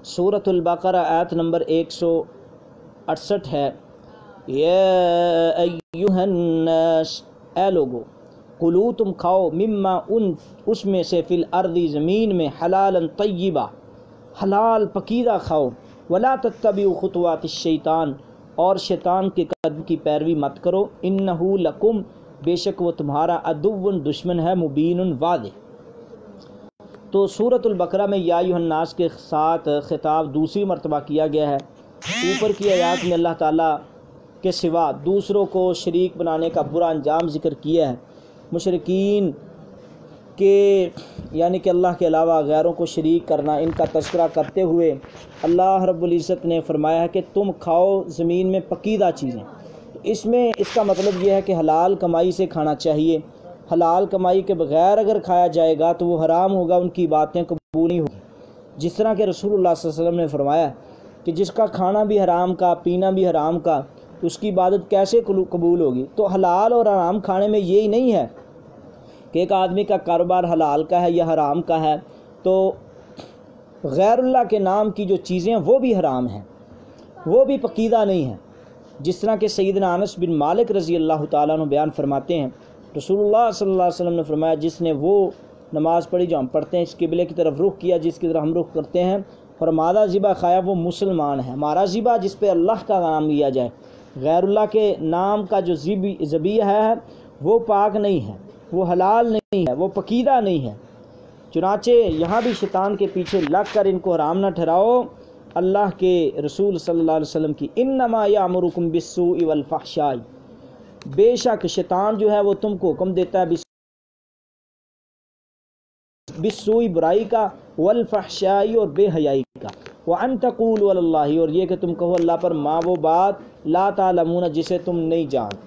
سورۃ البقرہ آیت نمبر 168 ہے، یا ایہا الناس، اے لوگو، کلو تم کھاؤ، مما اس میں سے، فی الارض زمین میں، حلالا طیبا، حلال پکیدہ کھاؤ، ولا تتبعوا خطوات الشیطان، اور شیطان کے قدم کی پیروی مت کرو، انہ لکم، بے شک وہ تمہارا، عدو دشمن ہے، مبین واضح۔ تو سورۃ البقرہ میں یا ایھا الناس کے ساتھ خطاب دوسری مرتبہ کیا گیا ہے۔ اوپر کی آیات میں اللہ تعالیٰ کے سوا دوسروں کو شریک بنانے کا برا انجام ذکر کیا ہے۔ مشرکین کے یعنی کہ اللہ کے علاوہ غیروں کو شریک کرنا، ان کا تذکرہ کرتے ہوئے اللہ رب العزت نے فرمایا ہے کہ تم کھاؤ زمین میں پکیدہ چیزیں۔ اس میں اس کا مطلب یہ ہے کہ حلال کمائی سے کھانا چاہیے۔ حلال کمائی کے بغیر اگر کھایا جائے گا تو وہ حرام ہوگا، ان کی باتیں قبول نہیں ہوگی۔ جس طرح کہ رسول اللہ صلی اللہ علیہ وسلم نے فرمایا کہ جس کا کھانا بھی حرام کا، پینا بھی حرام کا، اس کی عبادت کیسے قبول ہوگی؟ تو حلال اور حرام کھانے میں یہی نہیں ہے کہ ایک آدمی کا کاروبار حلال کا ہے یا حرام کا ہے تو غیر اللہ کے نام کی جو چیزیں وہ بھی حرام ہیں، وہ بھی پکیدہ نہیں ہیں۔ جس طرح کہ سیدنا انس بن مالک رضی اللہ تعالیٰ عنہ بیان فرماتے ہیں، رسول اللہ صلی اللہ علیہ وسلم نے فرمایا، جس نے وہ نماز پڑھی جو ہم پڑھتے ہیں، اس قبلے کی طرف رخ کیا جس کی طرف ہم رخ کرتے ہیں، اور مادہ ذبح کھایا، وہ مسلمان ہے۔ ہمارا ذبح جس پہ اللہ کا نام لیا جائے، غیر اللہ کے نام کا جو ذبیحہ ہے وہ پاک نہیں ہے، وہ حلال نہیں ہے، وہ پکیدہ نہیں ہے۔ چنانچہ یہاں بھی شیطان کے پیچھے لگ کر ان کو حرام نہ ٹھہراؤ۔ اللہ کے رسول صلی اللہ علیہ وسلم کی انما یامرکم بالسوء والفحشاء، بے شک شیطان جو ہے وہ تم کو حکم دیتا ہے بالسوء برائی کا، والفحشاء اور بے حیائی کا، وان تقولوا علی اللہ، اور یہ کہ تم کہو اللہ پر ما وہ بات، لا تعلمون جسے تم نہیں جانتے۔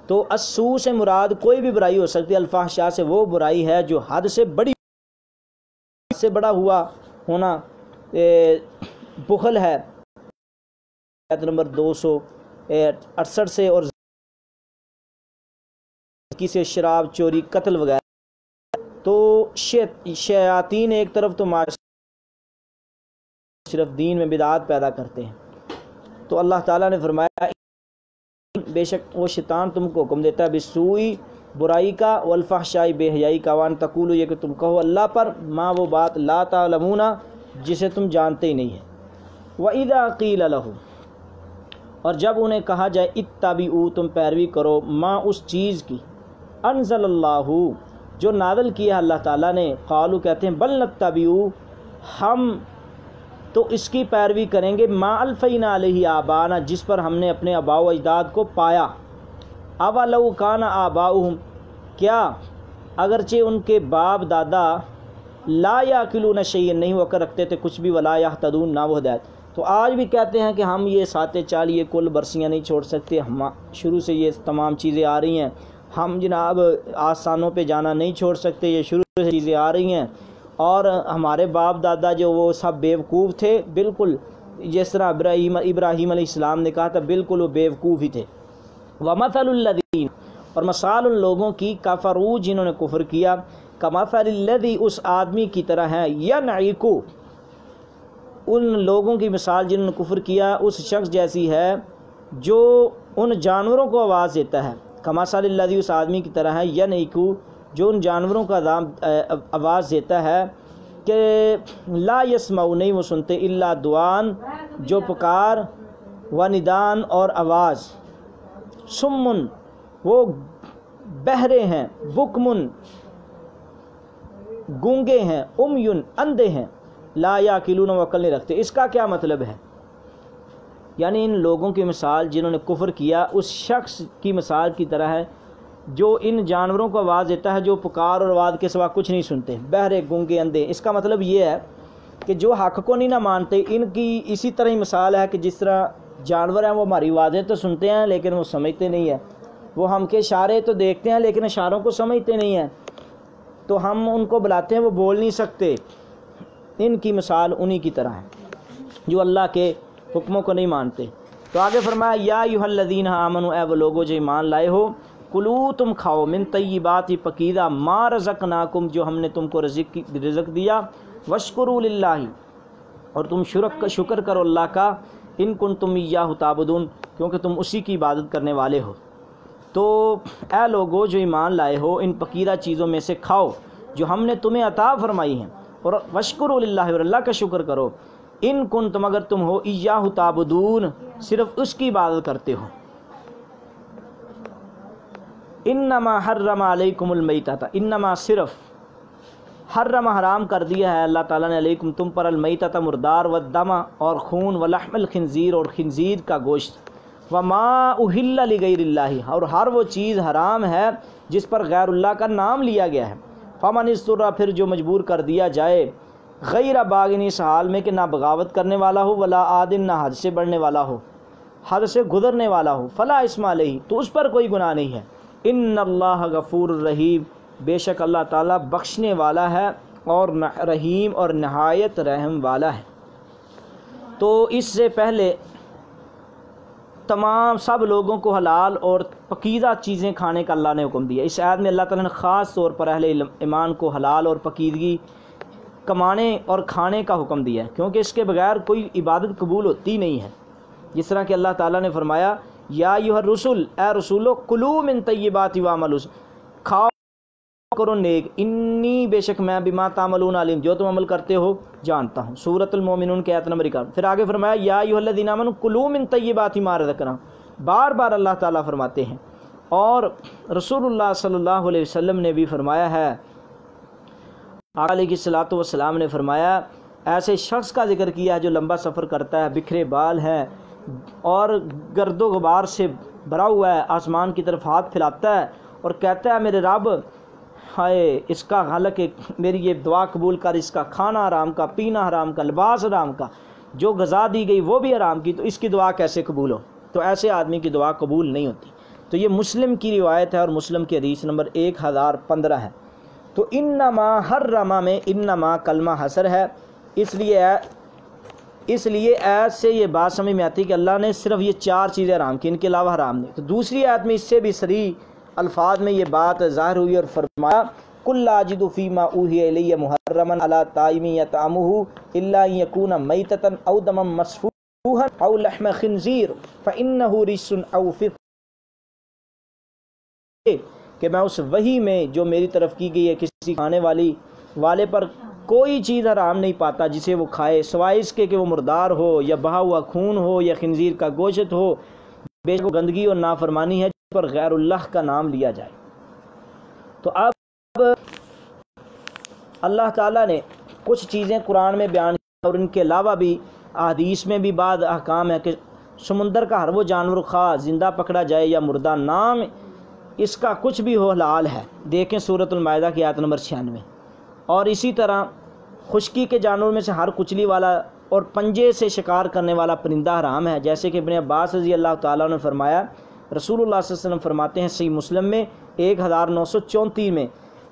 تو السوء سے مراد کوئی بھی برائی ہو سکتی ہے، الفحشاء سے وہ برائی ہے جو حد سے بڑی، حد سے بڑا ہوا ہونا بخل ہے، آیت نمبر 268 سے، اور کسی شراب، چوری، قتل وغیرہ۔ تو شیاطین ایک طرف تو صرف دین میں بدعات پیدا کرتے ہیں، تو اللہ تعالیٰ نے فرمایا بے شک وہ شیطان تم کو حکم دیتا ہے بالسوء برائی کا، والفحشاء بے حیائی کا، وان تقولوا یہ کہ تم کہو اللہ پر ما وہ بات، لا تعلمون جسے تم جانتے ہی نہیں ہیں۔ وَإِذَا قِيلَ لَهُمْ، اور جب انہیں کہا جائے اتبعوا تم پیروی کرو، ما اس چیز کی، انزل اللہ جو نازل کیا اللہ تعالیٰ نے، قالوا کہتے ہیں بل نتبعوا ہم تو اس کی پیروی کریں گے، ما الفینا علیہ آبانا جس پر ہم نے اپنے آباء و اجداد کو پایا، اولو کان آباؤہم کیا اگرچہ ان کے باپ دادا، لا یاکلون شیئا نہیں ہوا کر رکھتے تھے کچھ بھی، ولا یہتدون نہ وہ ہدایت۔ تو آج بھی کہتے ہیں کہ ہم یہ ساتیں چال، یہ کل برسیاں نہیں چھوڑ سکتے، ہم شروع سے یہ تمام چیزیں آ رہی ہیں، ہم جناب آستانوں پہ جانا نہیں چھوڑ سکتے، یہ شروع سے چیزیں آ رہی ہیں، اور ہمارے باپ دادا جو وہ سب بیوقوف تھے، بالکل جس طرح ابراہیم علیہ السلام نے کہا تھا، بالکل وہ بیوقوف ہی تھے۔ وَمَثَلُ الَّذِينَ، اور مثال ان لوگوں کی، کفروا جنہوں نے کفر کیا، کَمَثَلِ الَّذِي اس آدمی کی طرح ہے، يَنْعِقُ ان لوگوں کی مثال جنہوں نے کفر کیا اس شخص جیسی ہے جو ان جانوروں کو آواز دیتا ہے، کَمَثَلِ الَّذِي اس آدمی کی طرح ہے، يَنْعِقُ جو ان جانوروں کا آواز دیتا ہے، کہ لا يسمعوا نہیں وہ سنتے، الا دعان جو پکار، و ندان اور آواز، سمن وہ بہرے ہیں، بکمن گونگے ہیں، امیون اندھے ہیں، لا یاکلون وہ عقل نہیں رکھتے۔ اس کا کیا مطلب ہے؟ یعنی ان لوگوں کی مثال جنہوں نے کفر کیا اس شخص کی مثال کی طرح ہے جو ان جانوروں کو آواز دیتا ہے، جو پکار اور آواز کے سوا کچھ نہیں سنتے، بہرے گونگے اندھے۔ اس کا مطلب یہ ہے کہ جو حق کو نہیں نہ مانتے، ان کی اسی طرح ہی مثال ہے کہ جس طرح جانور ہیں وہ ہماری آوازیں تو سنتے ہیں لیکن وہ سمجھتے نہیں ہیں، وہ ہم کے اشارے تو دیکھتے ہیں لیکن اشاروں کو سمجھتے نہیں ہیں، تو ہم ان کو بلاتے ہیں وہ بول نہیں سکتے۔ ان کی مثال انہی کی طرح ہے جو اللہ کے حکموں کو نہیں مانتے۔ تو آگے فرمایا یا ایھا الذین آمنوا، اے وہ لوگو جو ایمان لائے ہو، کلو تم کھاؤ، من طیبات پکیدہ، ما رزقناکم جو ہم نے تم کو رزق دیا، واشکروا للہ اور تم شکر کرو اللہ کا، ان کنتم ایاہ تعبدون، کیونکہ تم اسی کی عبادت کرنے والے ہو۔ تو اے لوگو جو ایمان لائے ہو، ان پکیدہ چیزوں میں سے کھاؤ جو ہم نے تمہیں عطا فرمائی ہیں، اور وشکروا للہ، اور اللہ کا شکر کرو، ان کنتم، اگر تم ہو ایاہ تعبدون، صرف اس کی عبادت کرتے ہو۔ انما حرم علیکم المیتۃ، انما صرف حرم حرام کر دیا ہے اللہ تعالیٰ نے علیکم تم پر، المیتۃ مردار، والدم اور خون، ولحم الخنزیر اور خنزیر کا گوشت، وما اہل لغیر اللہ، اور ہر وہ چیز حرام ہے جس پر غیر اللہ کا نام لیا گیا ہے۔ فمن اضطر، پھر جو مجبور کر دیا جائے، غیر باغن، اس حال میں کہ نہ بغاوت کرنے والا ہو، ولا عادن، نہ حد سے بڑھنے والا ہو، حد سے گزرنے والا ہو، فلا اسم علیہ، تو اس پر کوئی گناہ نہیں ہے۔ ان اللہ غفور الرحیم، بے شک اللہ تعالیٰ بخشنے والا ہے اور رحیم اور نہایت رحم والا ہے۔ تو اس سے پہلے تمام سب لوگوں کو حلال اور پکیزہ چیزیں کھانے کا اللہ نے حکم دیا۔ اس آیت میں اللہ تعالیٰ نے خاص طور پر اہل ایمان کو حلال اور پکیزگی کمانے اور کھانے کا حکم دیا ہے، کیونکہ اس کے بغیر کوئی عبادت قبول ہوتی نہیں ہے۔ جس طرح کہ اللہ تعالیٰ نے فرمایا یا ایھا الرسل، اے رسولو، کلوا من طیبات واعملوا، کھاؤ کرو نیک، انی، بے شک میں، بما تعملون علیم، جو تم عمل کرتے ہو جانتا ہوں۔ سورۃ المومنون کی آیت نمبر 51۔ پھر آگے فرمایا یا ایھا الذین آمنوا کلوا من طیبات ما رزقناکم، بار بار اللہ تعالیٰ فرماتے ہیں۔ اور رسول اللہ صلی اللہ علیہ وسلم نے بھی فرمایا ہے، آقا علیہ الصلوۃ والسلام نے فرمایا، ایسے شخص کا ذکر کیا ہے جو لمبا سفر کرتا ہے، بکھرے بال ہے اور گرد و غبار سے بھرا ہوا ہے، آسمان کی طرف ہاتھ پھیلاتا ہے اور کہتا ہے میرے رب، ہائے اس کا حالانکہ میری یہ دعا قبول کر، اس کا کھانا حرام کا، پینا حرام کا، لباس حرام کا، جو غذا دی گئی وہ بھی حرام کی، تو اس کی دعا کیسے قبول ہو؟ تو ایسے آدمی کی دعا قبول نہیں ہوتی۔ تو یہ مسلم کی روایت ہے اور مسلم کی حدیث نمبر 1015 ہے۔ تو انما حرم میں انما کلمہ حصر ہے، اس لیے آیت سے یہ بات سمجھ میں آتی کہ اللہ نے صرف یہ 4 چیزیں حرام کی، ان کے علاوہ حرام نہیں۔ تو دوسری آیت میں اس سے بھی صریح الفاظ میں یہ بات ظاہر ہوئی اور فرمایا قل لا اجد فیما اوحی الی محرما علی طاعم یطعمہ الا ان یکون میتۃ او دما مسفوحا او لحم خنزیر فانہ رجس او فسق، کہ میں اس وحی میں جو میری طرف کی گئی ہے کسی کھانے والے پر کوئی چیز حرام نہیں پاتا جسے وہ کھائے، سوائے اس کے کہ وہ مردار ہو یا بہا ہوا خون ہو یا خنزیر کا گوشت ہو، بے شک وہ گندگی اور نافرمانی ہے جس پر غیر اللہ کا نام لیا جائے۔ تو اب اللہ تعالیٰ نے کچھ چیزیں قرآن میں بیان کی اور ان کے علاوہ بھی احادیث میں بھی بعض احکام ہے کہ سمندر کا ہر وہ جانور خواہ زندہ پکڑا جائے یا مردہ، نام اس کا کچھ بھی ہو حلال ہے۔ دیکھیں سورۃ المائدہ کی آیت نمبر 96۔ اور اسی طرح خشکی کے جانوروں میں سے ہر کچلی والا اور پنجے سے شکار کرنے والا پرندہ حرام ہے، جیسے کہ ابن عباس رضی اللہ تعالیٰ نے فرمایا، رسول اللہ صلی اللہ علیہ وسلم فرماتے ہیں صحیح مسلم میں 1934 میں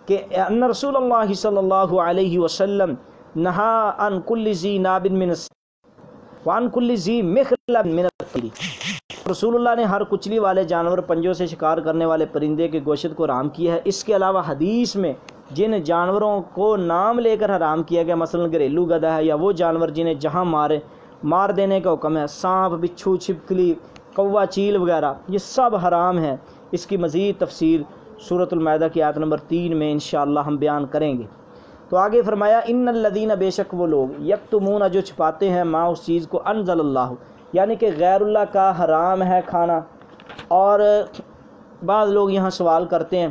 کہ ان رسول اللہ صلی اللہ علیہ وسلم نہا عن کل ذی ناب من وعن کل ذی مخلب من الطیر، رسول اللہ نے ہر کچلی والے جانور، پنجوں سے شکار کرنے والے پرندے کے گوشت کو حرام کیا ہے۔ اس کے علاوہ حدیث میں جن جانوروں کو نام لے کر حرام کیا گیا، مثلا گھریلو گدھا ہے یا وہ جانور جنہیں جہاں مار دینے کا حکم ہے، سانپ، بچھو، چھپکلی، کوا، چیل وغیرہ، یہ سب حرام ہیں۔ اس کی مزید تفصیل سورۃ المائدہ کی آیت نمبر 3 میں انشاءاللہ ہم بیان کریں گے۔ تو آگے فرمایا ان الذین، بے شک وہ لوگ، یکتمون، جو چھپاتے ہیں، ما، اس چیز کو، انزل اللہ، یعنی کہ غیر اللہ کا حرام ہے کھانا۔ اور بعض لوگ یہاں سوال کرتے ہیں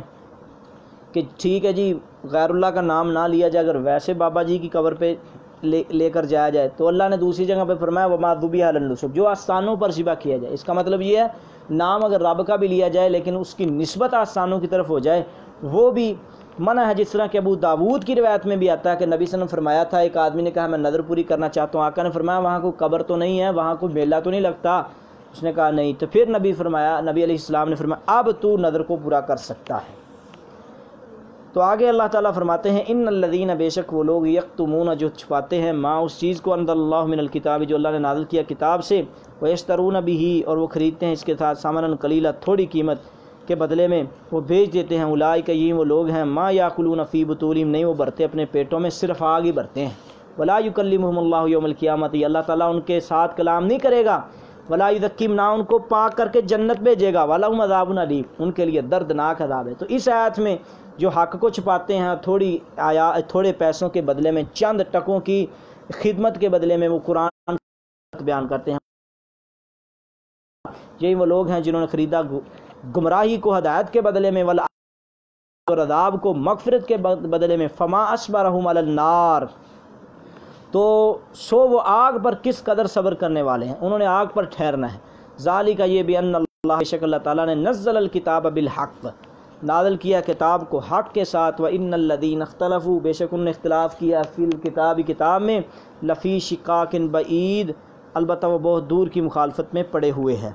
کہ ٹھیک ہے جی غیر اللہ کا نام نہ لیا جائے، اگر ویسے بابا جی کی قبر پہ لے کر جایا جائے، تو اللہ نے دوسری جگہ پہ فرمایا وما ذبح علی النصب، جو آستانوں پر ذبح کیا جائے۔ اس کا مطلب یہ ہے نام اگر رب کا بھی لیا جائے لیکن اس کی نسبت آستانوں کی طرف ہو جائے وہ بھی منع ہے۔ جس طرح کہ ابو داود کی روایت میں بھی آتا ہے کہ نبی صلی اللہ علیہ وسلم فرمایا تھا، ایک آدمی نے کہا میں نظر پوری کرنا چاہتا ہوں، آقا نے فرمایا وہاں کوئی قبر تو نہیں ہے، وہاں کوئی میلہ تو نہیں لگتا؟ اس نے کہا نہیں۔ تو پھر نبی علیہ السلام نے فرمایا اب تو نظر کو پورا کر سکتا ہے۔ تو آگے اللہ تعالیٰ فرماتے ہیں ان الذین، بے شک وہ لوگ، یکتمون، جو چھپاتے ہیں، ما، اس چیز کو، انزل اللہ من الکتاب، جو اللہ نے نازل کیا کتاب سے، ویشترون بہ، اور وہ خریدتے ہیں اس کے ساتھ، ثمنا قلیلا، تھوڑی قیمت کے بدلے میں وہ بیچ دیتے ہیں، اولئک، یہ وہ لوگ ہیں، ما یاکلون فی بطونہم، نہیں وہ بھرتے اپنے پیٹوں میں، صرف آگ ہی بھرتے ہیں، ولا یکلمہم اللہ یوم القیامۃ، اللہ تعالیٰ ان کے ساتھ کلام نہیں کرے گا، ولا یزکیہم، نہ ان کو پاک کر کے جنت بھیجے گا، ولہم عذاب علیم، ان کے لیے دردناک عذاب ہے۔ تو اس آیت میں جو حق کو چھپاتے ہیں تھوڑے پیسوں کے بدلے میں، چند ٹکوں کی خدمت کے بدلے میں وہ قرآن بیان کرتے ہیں، یہی وہ لوگ ہیں جنہوں نے خریدا گمراہی کو ہدایت کے بدلے میں، اور عذاب کو مغفرت کے بدلے میں۔ فما اصبرہم علی النار، تو وہ آگ پر کس قدر صبر کرنے والے ہیں، انہوں نے آگ پر ٹھہرنا ہے۔ ذالک، یہ بان اللہ، بے شک اللہ تعالیٰ نے نزل الکتاب بالحق، نازل کیا کتاب کو حق کے ساتھ، وان الذین اختلفوا، بے شک انہوں نے اختلاف کیا، فی الکتاب، کتاب میں، لفی شقاق بعید، البتہ وہ بہت دور کی مخالفت میں پڑے ہوئے ہیں۔